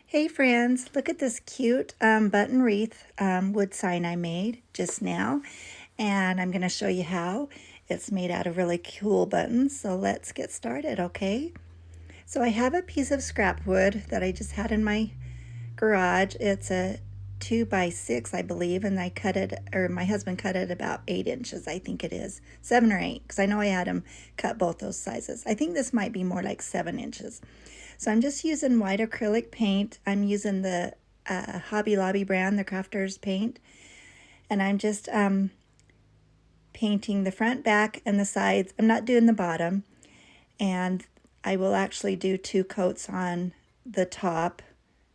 Hey friends, look at this cute button wreath wood sign I made just now, and I'm going to show you how. It's made out of really cool buttons, so let's get started, okay? So I have a piece of scrap wood that I just had in my garage. It's a 2x6, I believe, and I cut it, or my husband cut it about 8 inches, I think it is. 7 or 8, because I know I had him cut both those sizes. I think this might be more like 7 inches. So I'm just using white acrylic paint. I'm using the Hobby Lobby brand, the Crafters paint. And I'm just painting the front, back, and the sides. I'm not doing the bottom. And I will actually do 2 coats on the top,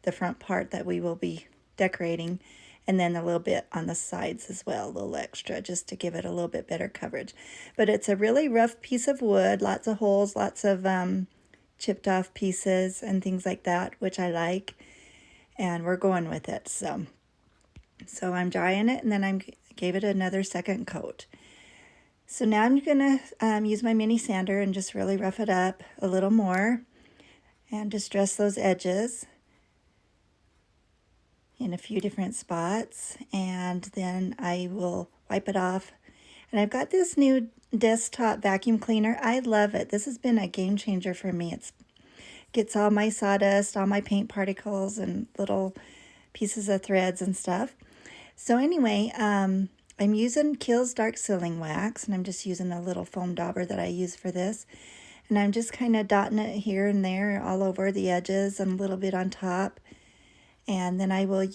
the front part that we will be decorating, and then a little bit on the sides as well, a little extra, just to give it a little bit better coverage. But it's a really rough piece of wood, lots of holes, lots of chipped off pieces and things like that, which I like, and we're going with it. So I'm drying it, and then I gave it another second coat. So now I'm gonna use my mini sander and just really rough it up a little more and distress those edges in a few different spots, and then I will wipe it off. And I've got this new desktop vacuum cleaner. I love it. This has been a game changer for me. It gets all my sawdust, all my paint particles, and little pieces of threads and stuff. So anyway, I'm using Kiehl's Dark Sealing Wax, and I'm just using a little foam dauber that I use for this. And I'm just kind of dotting it here and there all over the edges and a little bit on top. And then I will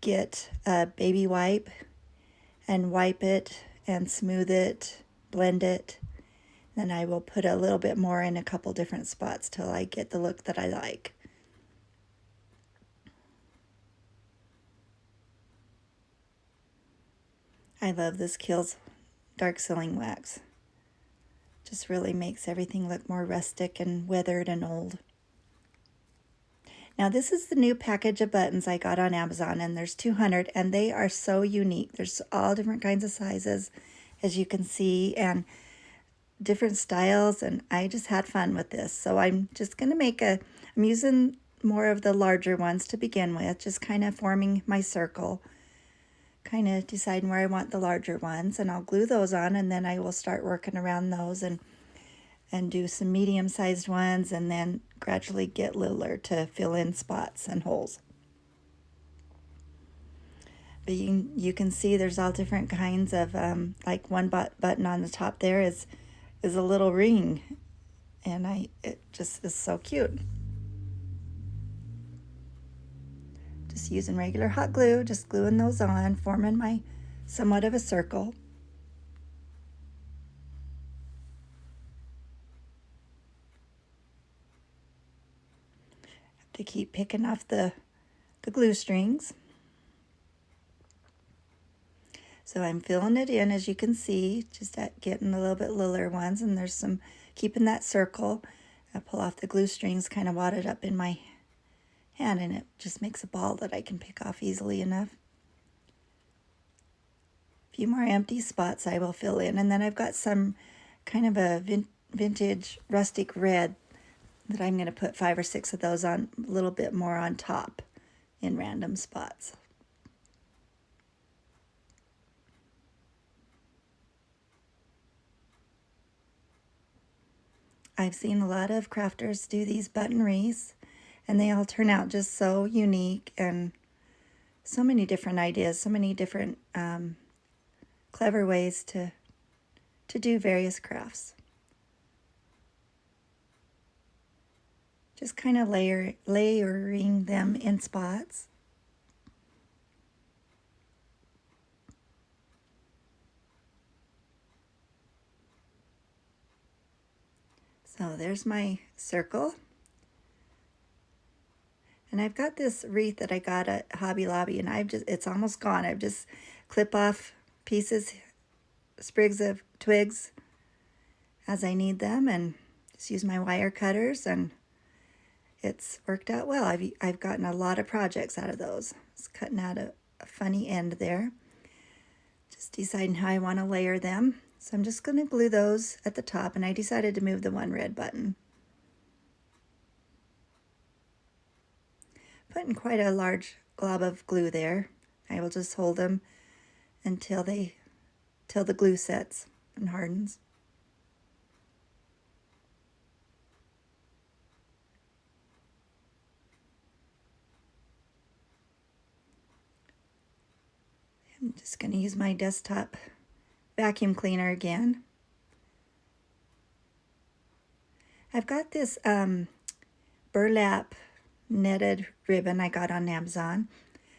get a baby wipe and wipe it and smooth it, blend it. Then I will put a little bit more in a couple different spots till I get the look that I like. I love this Kiehl's Dark Sealing Wax. Just really makes everything look more rustic and weathered and old. Now this is the new package of buttons I got on Amazon, and there's 200, and they are so unique. There's all different kinds of sizes, as you can see, and different styles, and I just had fun with this. So I'm just going to I'm using more of the larger ones to begin with, just kind of forming my circle, kind of deciding where I want the larger ones, and I'll glue those on, and then I will start working around those and do some medium-sized ones, and then gradually get littler to fill in spots and holes. But you can see there's all different kinds of, like one button on the top there is a little ring, and it just is so cute. Just using regular hot glue, just gluing those on, forming my somewhat of a circle. Have to keep picking off the glue strings. So I'm filling it in, as you can see, just getting a little bit littler ones, and there's some, keeping that circle. I pull off the glue strings, kind of wad it up in my hand, and it just makes a ball that I can pick off easily enough. A few more empty spots I will fill in, and then I've got some kind of a vintage rustic red that I'm going to put 5 or 6 of those on, a little bit more on top in random spots. I've seen a lot of crafters do these button wreaths, and they all turn out just so unique, and so many different ideas, so many different clever ways to do various crafts. Just kind of layering them in spots. So there's my circle. And I've got this wreath that I got at Hobby Lobby, and it's almost gone. I've just clip off pieces, sprigs of twigs as I need them, and just use my wire cutters, and it's worked out well. I've gotten a lot of projects out of those. Just cutting out a funny end there. Just deciding how I want to layer them. So I'm just going to glue those at the top, and I decided to move the one red button. putting quite a large glob of glue there. I will just hold them until till the glue sets and hardens. I'm just going to use my desktop vacuum cleaner again. I've got this burlap netted ribbon I got on Amazon.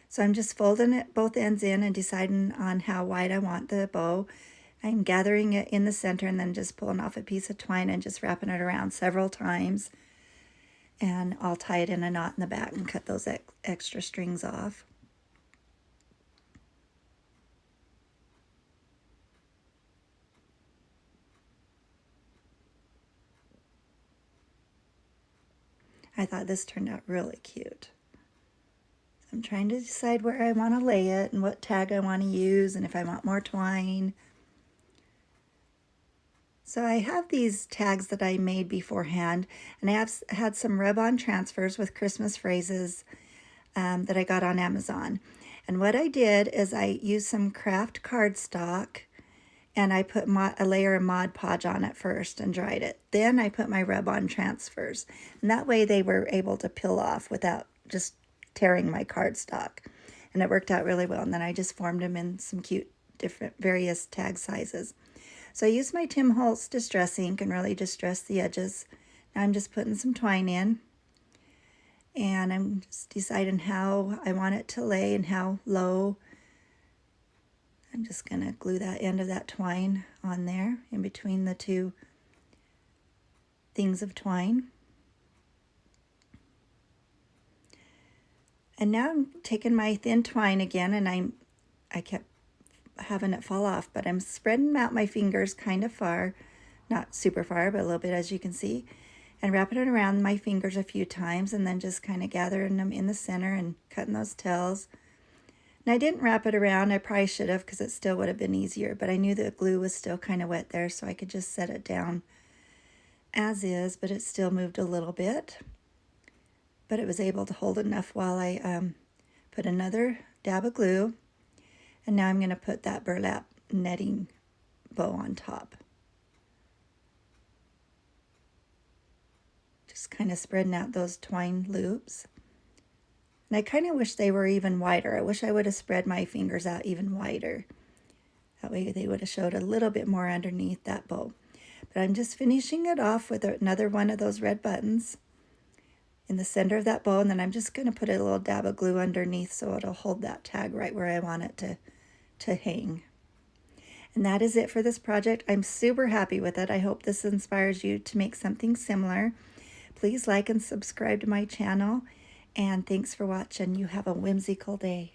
So I'm just folding it both ends in and deciding on how wide I want the bow. I'm gathering it in the center and then just pulling off a piece of twine and just wrapping it around several times. And I'll tie it in a knot in the back and cut those extra strings off. I thought this turned out really cute. I'm trying to decide where I want to lay it and what tag I want to use and if I want more twine. So I have these tags that I made beforehand, and I have had some rub-on transfers with Christmas phrases that I got on Amazon. And what I did is I used some craft cardstock and I put a layer of Mod Podge on it first and dried it. Then I put my rub-on transfers, and that way they were able to peel off without just tearing my cardstock. And it worked out really well. And then I just formed them in some cute different various tag sizes. So I used my Tim Holtz Distress ink and really distress the edges. Now I'm just putting some twine in. And I'm just deciding how I want it to lay and how low. I'm just going to glue that end of that twine on there in between the two things of twine. And now I'm taking my thin twine again, and I kept having it fall off, but I'm spreading out my fingers kind of far, not super far, but a little bit, as you can see, and wrapping it around my fingers a few times, and then just kind of gathering them in the center and cutting those tails. And I didn't wrap it around. I probably should have, because it still would have been easier, but I knew the glue was still kind of wet there, so I could just set it down as is, but it still moved a little bit. But it was able to hold enough while I put another dab of glue. And now I'm going to put that burlap netting bow on top. Just kind of spreading out those twine loops. And I kind of wish they were even wider. I wish I would have spread my fingers out even wider. That way they would have showed a little bit more underneath that bow. But I'm just finishing it off with another one of those red buttons in the center of that bow, and then I'm just going to put a little dab of glue underneath so it'll hold that tag right where I want it to hang. And that is it for this project. I'm super happy with it. I hope this inspires you to make something similar. Please like and subscribe to my channel, and thanks for watching. You have a whimsical day.